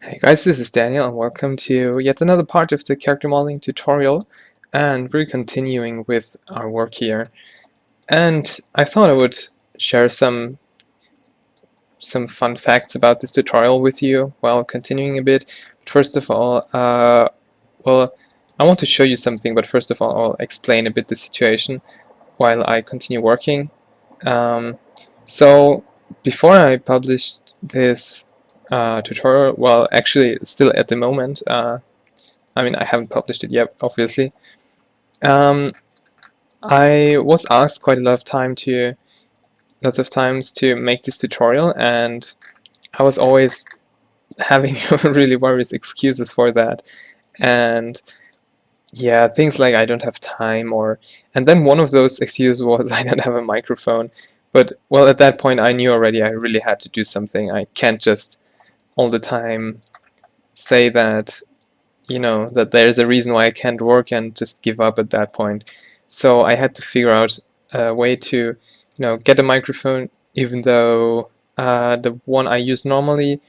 Hey guys, this is Daniel and welcome to yet another part of the character modeling tutorial, and we're continuing with our work here. And I thought I would share some fun facts about this tutorial with you while continuing a bit. First of all, well, I want to show you something, but first of all I'll explain a bit the situation while I continue working. Um, so before I published this tutorial, well, actually still at the moment, I mean, I haven't published it yet, obviously. Um, I was asked quite a lot of lots of times to make this tutorial, and I was always having really various excuses for that. And yeah, things like I don't have time, and then one of those excuses was I don't have a microphone. But well, at that point, I knew already I really had to do something. I can't just all the time say that that there's a reason why I can't work and just give up at that point. So I had to figure out a way to, get a microphone, even though the one I use normally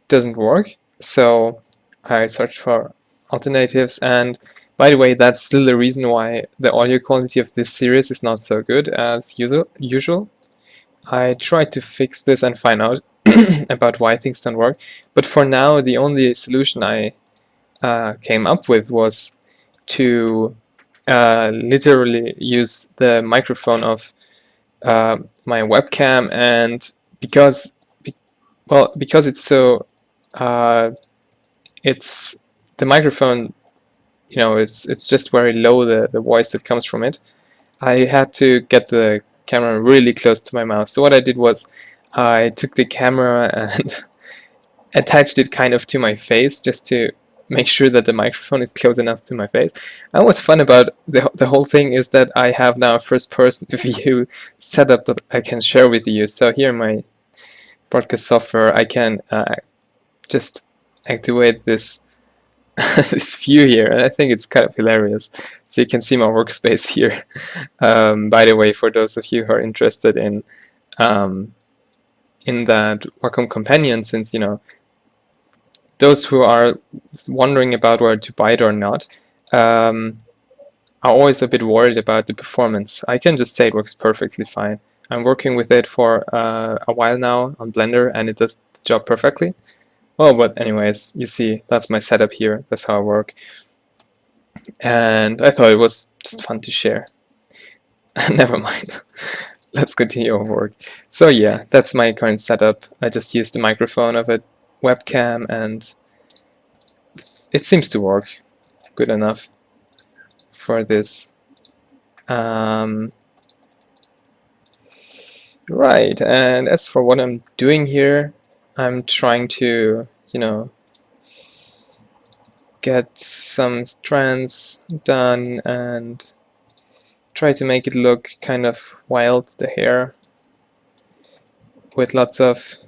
doesn't work. So I searched for alternatives, and by the way, that's still the reason why the audio quality of this series is not so good as usual. I tried to fix this and find out about why things don't work, but for now, the only solution I came up with was to literally use the microphone of my webcam, and because it's so it's the microphone, it's just very low, the voice that comes from it. I had to get the camera really close to my mouth. So what I did was I took the camera and attached it kind of to my face just to make sure that the microphone is close enough to my face. And what's fun about the whole thing is that I have now a first person view setup that I can share with you. So here in my broadcast software, I can just activate this this view here, and I think it's kind of hilarious. So you can see my workspace here. By the way, for those of you who are interested in that Wacom Companion, since those who are wondering about whether to buy it or not are always a bit worried about the performance. I can just say it works perfectly fine. I'm working with it for a while now on Blender, and it does the job perfectly. Well, but anyways, you see, that's my setup here. That's how I work. And I thought it was just fun to share. Never mind. Let's continue our work. So yeah, that's my current setup. I just use the microphone of a webcam, and it seems to work good enough for this. Right, and as for what I'm doing here, I'm trying to, get some strands done and try to make it look kind of wild, the hair, with lots of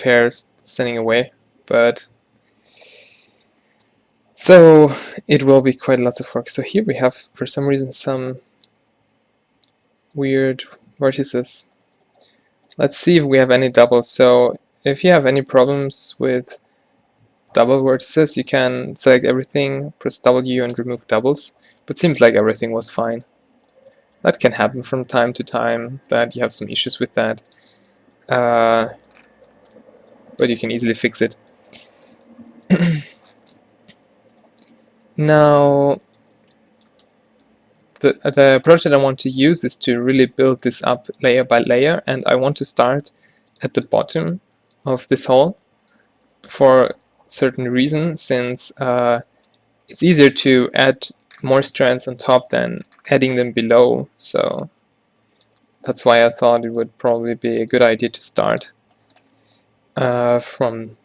hairs standing away, but so it will be quite lots of work. So here we have, for some reason, some weird vertices. Let's see if we have any doubles. So if you have any problems with double vertices, you can select everything, press W and remove doubles, but seems like everything was fine. That can happen from time to time, that you have some issues with that, but you can easily fix it. Now, the approach that I want to use is to really build this up layer by layer, and I want to start at the bottom of this hole for certain reason, since it's easier to add more strands on top than adding them below. So that's why I thought it would probably be a good idea to start from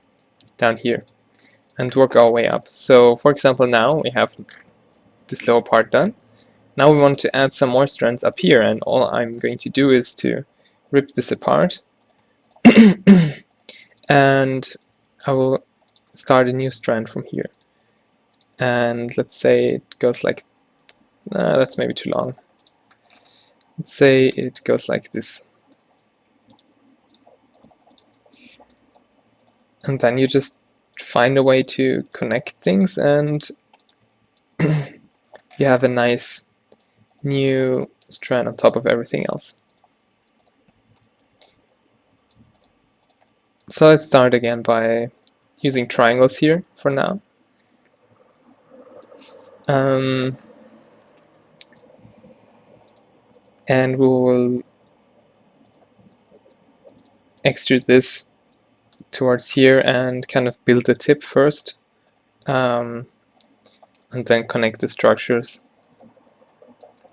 down here and work our way up. So for example, now we have this lower part done. Now we want to add some more strands up here, and all I'm going to do is to rip this apart and I will start a new strand from here. And let's say it goes like, that's maybe too long. Let's say it goes like this. And then you just find a way to connect things, and you have a nice new strand on top of everything else. So let's start again by using triangles here for now. And we will extrude this towards here and kind of build the tip first, and then connect the structures.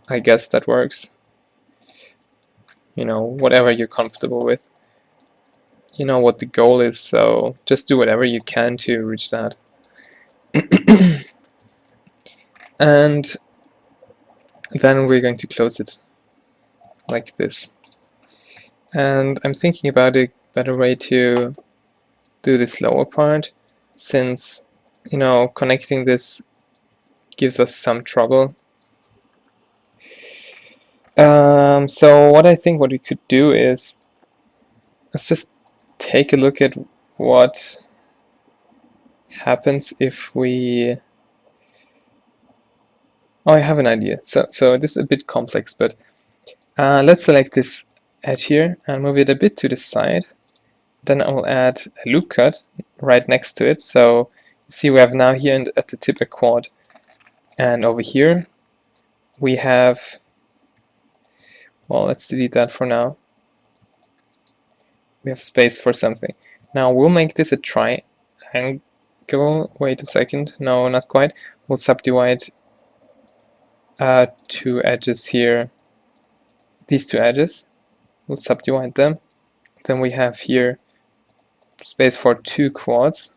I guess that works. You know, whatever you're comfortable with. You know what the goal is, so just do whatever you can to reach that. And then we're going to close it like this. And I'm thinking about a better way to do this lower part, since, you know, connecting this gives us some trouble. So what I think what we could do is, let's just take a look at what happens if we... Oh, I have an idea. So this is a bit complex, but let's select this edge here and move it a bit to the side. Then I will add a loop cut right next to it. So you see we have now here at the tip a quad, and over here we have, well, let's delete that for now. We have space for something. Now we'll make this a triangle. Wait a second. No, not quite. We'll subdivide two edges here. These two edges. We'll subdivide them. Then we have here space for two quads.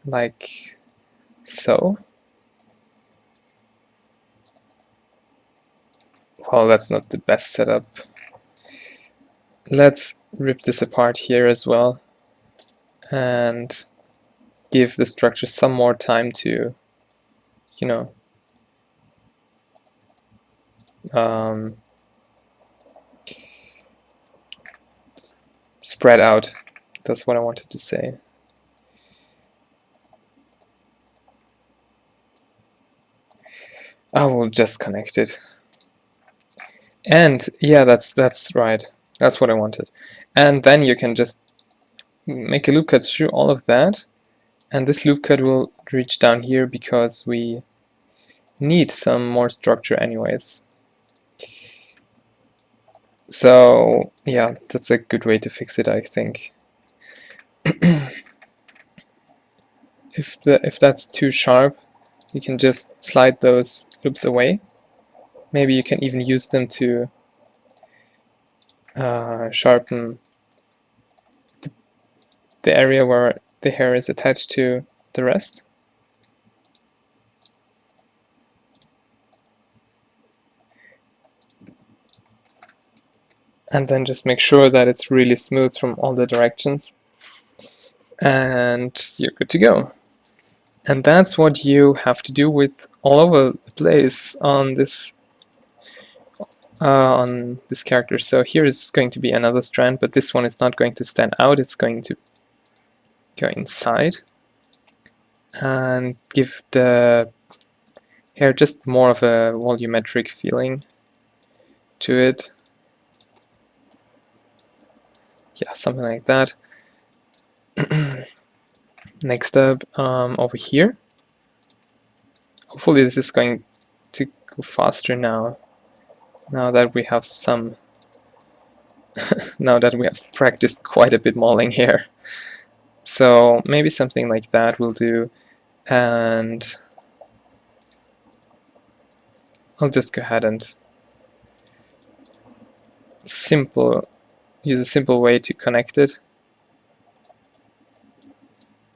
Like so. Well, that's not the best setup. Let's rip this apart here as well and give the structure some more time to, you know, spread out. That's what I wanted to say. I will just connect it. And yeah, that's right. That's what I wanted. And then you can just make a loop cut through all of that, and this loop cut will reach down here because we need some more structure anyways. So yeah, that's a good way to fix it, I think. If that's too sharp, you can just slide those loops away. Maybe you can even use them to sharpen the area where the hair is attached to the rest. And then just make sure that it's really smooth from all the directions, and you're good to go. And that's what you have to do with all over the place on this character. So here is going to be another strand, but this one is not going to stand out, it's going to go inside and give the hair just more of a volumetric feeling to it. Yeah, something like that. Next up, over here. Hopefully this is going to go faster now that we have some now that we have practiced quite a bit modeling here. So maybe something like that will do, and I'll just go ahead and use a simple way to connect it.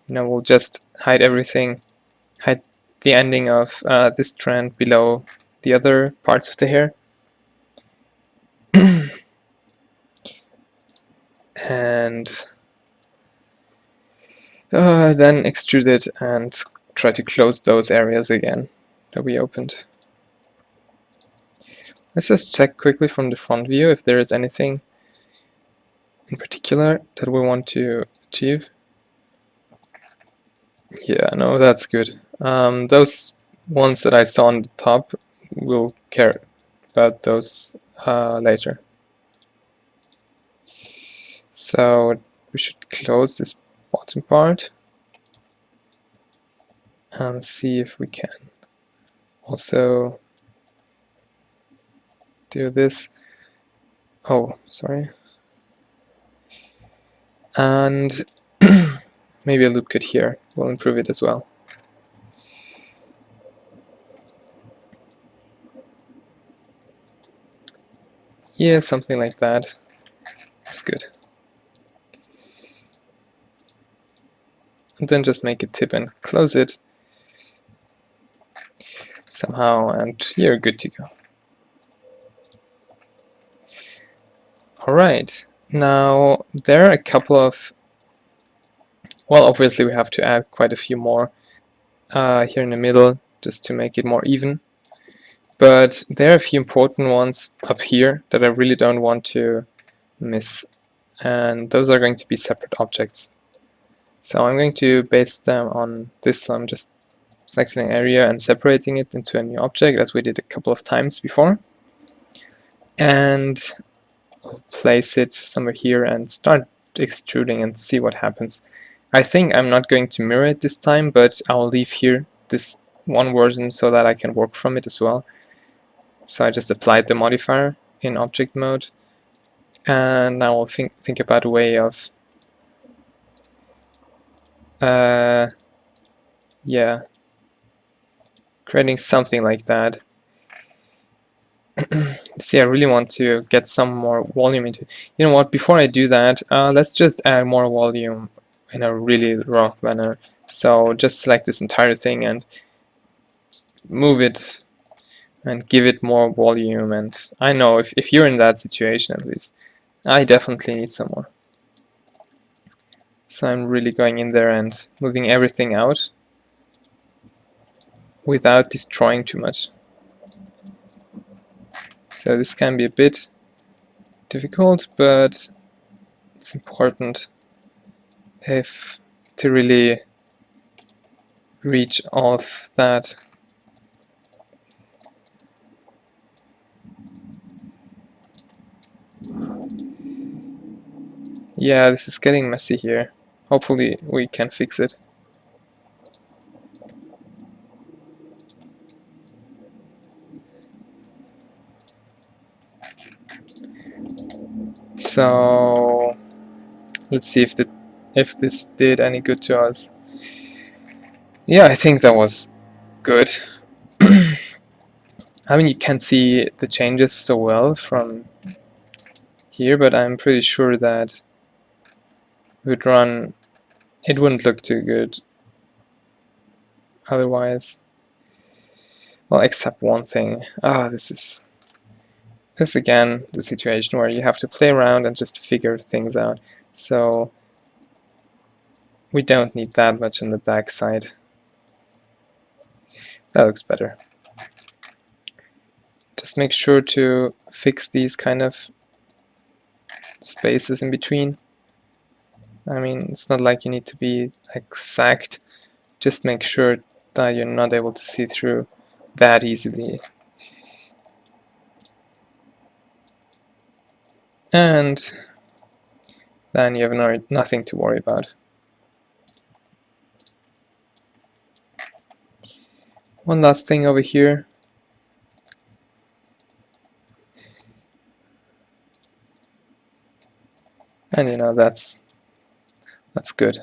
You know, we'll just hide everything, hide the ending of this strand below the other parts of the hair. And then extrude it and try to close those areas again that we opened. Let's just check quickly from the front view if there is anything in particular that we want to achieve? Yeah, no, that's good. Those ones that I saw on the top, we'll care about those later. So we should close this bottom part and see if we can also do this. Oh, sorry. And maybe a loop cut here will improve it as well. Yeah, something like that. That's good. And then just make a tip and close it somehow, and you're good to go. All right, now there are a couple of, well, obviously we have to add quite a few more here in the middle just to make it more even. But there are a few important ones up here that I really don't want to miss, and those are going to be separate objects. So I'm going to base them on this. So I'm just selecting an area and separating it into a new object, as we did a couple of times before. And I'll place it somewhere here and start extruding and see what happens. I think I'm not going to mirror it this time, but I'll leave here this one version so that I can work from it as well. So I just applied the modifier in object mode, and now I'll think about a way of yeah, creating something like that. See, I really want to get some more volume into it. You know what, before I do that, let's just add more volume in a really raw manner. So just select this entire thing and move it and give it more volume. And I know if you're in that situation, at least, I definitely need some more. So I'm really going in there and moving everything out without destroying too much. So this can be a bit difficult, but it's important if to really reach all of that. Yeah, this is getting messy here. Hopefully we can fix it. So let's see if this did any good to us. Yeah, I think that was good. I mean, you can't see the changes so well from here, but I'm pretty sure that would run, it wouldn't look too good otherwise. Well, except one thing. This is again the situation where you have to play around and just figure things out. So we don't need that much on the back side. That looks better. Just make sure to fix these kind of spaces in between. I mean, it's not like you need to be exact. Just make sure that you're not able to see through that easily. And then you have nothing to worry about. One last thing over here. And you know, that's good.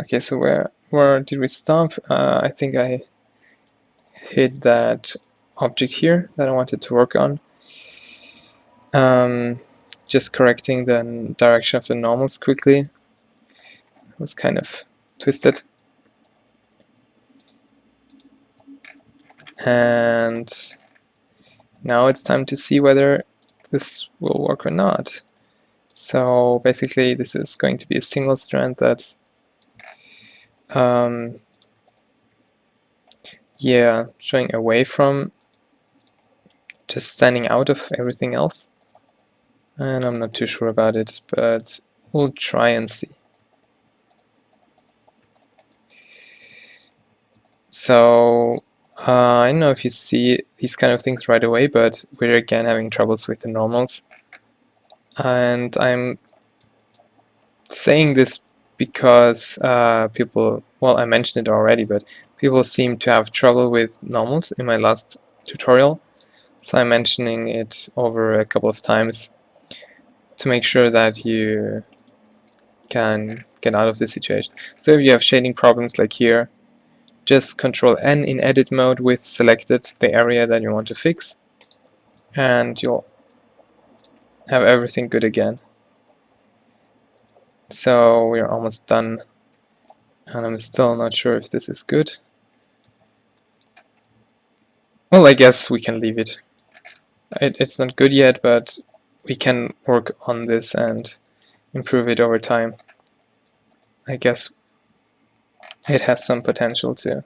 Okay, so where did we stop? I think I hit that object here that I wanted to work on. Just correcting the direction of the normals quickly. It was kind of twisted. And now it's time to see whether this will work or not. So basically this is going to be a single strand that's yeah, showing away from, just standing out of everything else. and I'm not too sure about it, but we'll try and see. So I don't know if you see these kind of things right away, but we're again having troubles with the normals. And I'm saying this because people, well, I mentioned it already, but people seem to have trouble with normals in my last tutorial. So I'm mentioning it over a couple of times to make sure that you can get out of this situation. So if you have shading problems like here, just Control N in edit mode with selected the area that you want to fix, and you'll have everything good again. So we're almost done, and I'm still not sure if this is good. Well, I guess we can leave it. It's not good yet, but we can work on this and improve it over time. I guess it has some potential to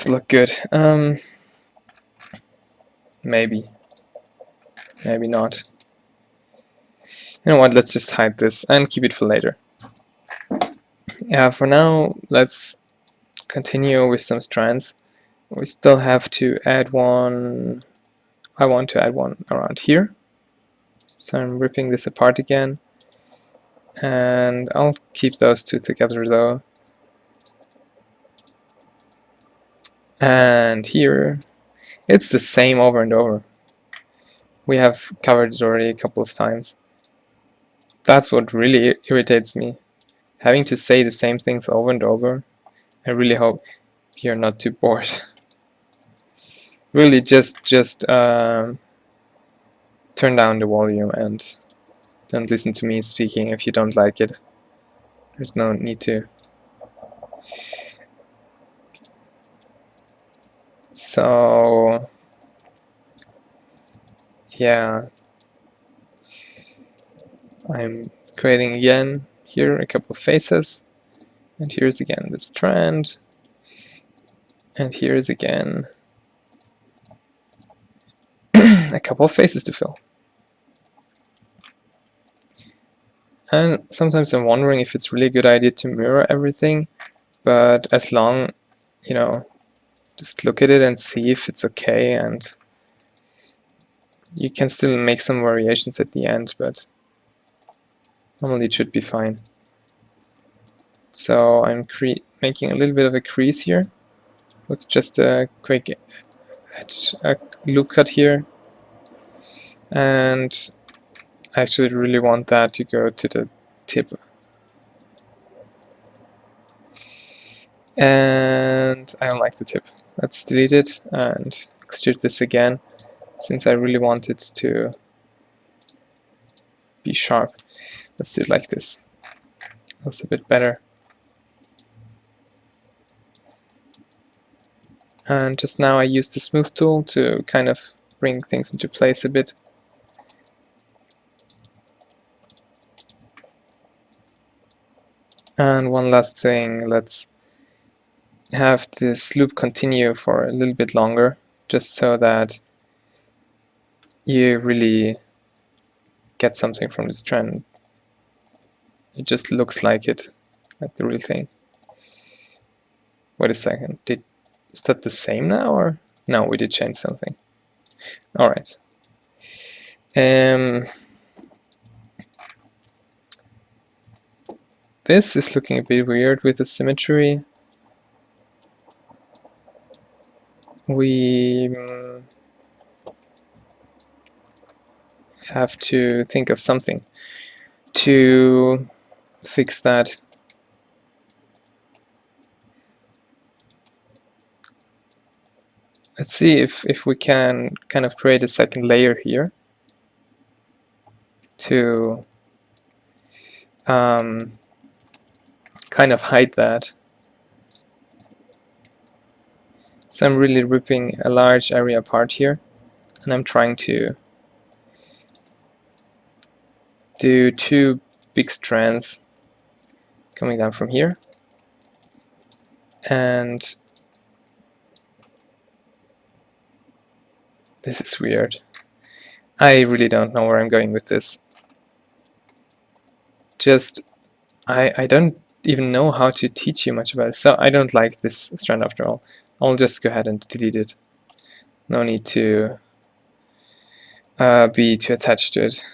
look good. Maybe not. You know what, let's just hide this and keep it for later. Yeah, for now, let's continue with some strands. We still have to add one. I want to add one around here. So I'm ripping this apart again. And I'll keep those two together though. And here, it's the same over and over. We have covered it already a couple of times. That's what really irritates me. Having to say the same things over and over. I really hope you're not too bored. Really just turn down the volume and don't listen to me speaking if you don't like it. There's no need to. So yeah, I'm creating again here a couple of faces, and here's again the strand, and here's again a couple of faces to fill. And sometimes I'm wondering if it's really a good idea to mirror everything, but as long, you know, just look at it and see if it's okay, and you can still make some variations at the end, but normally it should be fine. So I'm making a little bit of a crease here with just a quick loop cut here, and I actually really want that to go to the tip. And I don't like the tip. Let's delete it and extrude this again, since I really want it to be sharp. Let's do it like this. That's a bit better. And just now I used the smooth tool to kind of bring things into place a bit. And one last thing, let's have this loop continue for a little bit longer, just so that you really get something from this trend. It just looks like it, like the real thing. Wait a second, is that the same now, or no? We did change something. All right. This is looking a bit weird with the symmetry. We have to think of something to fix that. Let's see if we can kind of create a second layer here to kind of hide that. So I'm really ripping a large area apart here, and I'm trying to do two big strands coming down from here, and this is weird. I really don't know where I'm going with this. I don't even know how to teach you much about it, so I don't like this strand after all. I'll just go ahead and delete it. No need to be too attached to it.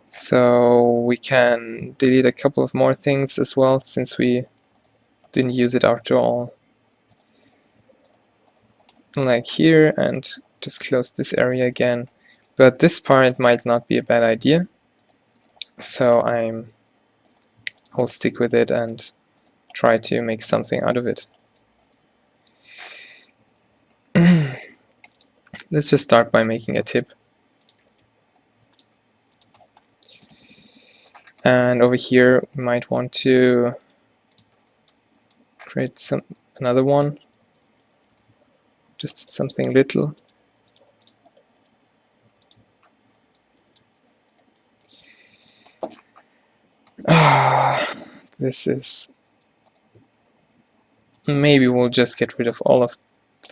So we can delete a couple of more things as well, since we didn't use it after all. Like here, and just close this area again. But this part might not be a bad idea, so I'll stick with it and try to make something out of it. Let's just start by making a tip. And over here, we might want to create another one, just something little. This is... Maybe we'll just get rid of all of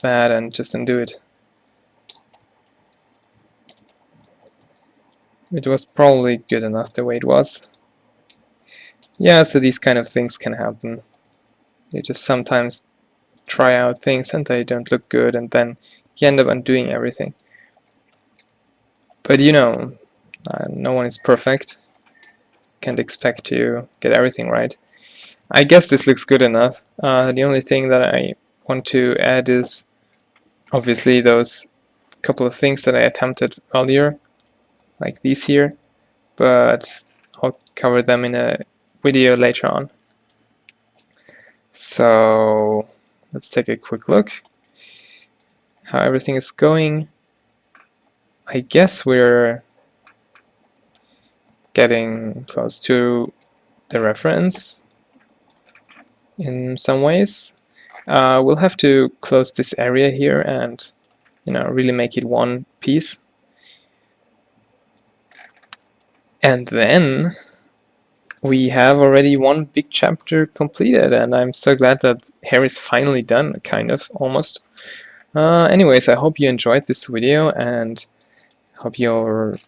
that and just undo it. It was probably good enough the way it was. Yeah, so these kind of things can happen. You just sometimes try out things and they don't look good, and then you end up undoing everything. But you know, no one is perfect. Can't expect to get everything right. I guess this looks good enough. The only thing that I want to add is obviously those couple of things that I attempted earlier, like these here, but I'll cover them in a video later on. So let's take a quick look how everything is going. I guess we're getting close to the reference in some ways. We'll have to close this area here and really make it one piece. And then we have already one big chapter completed, and I'm so glad that hair is finally done, kind of, almost. Anyways, I hope you enjoyed this video, and hope you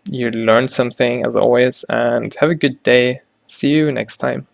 learned something as always, and have a good day. See you next time.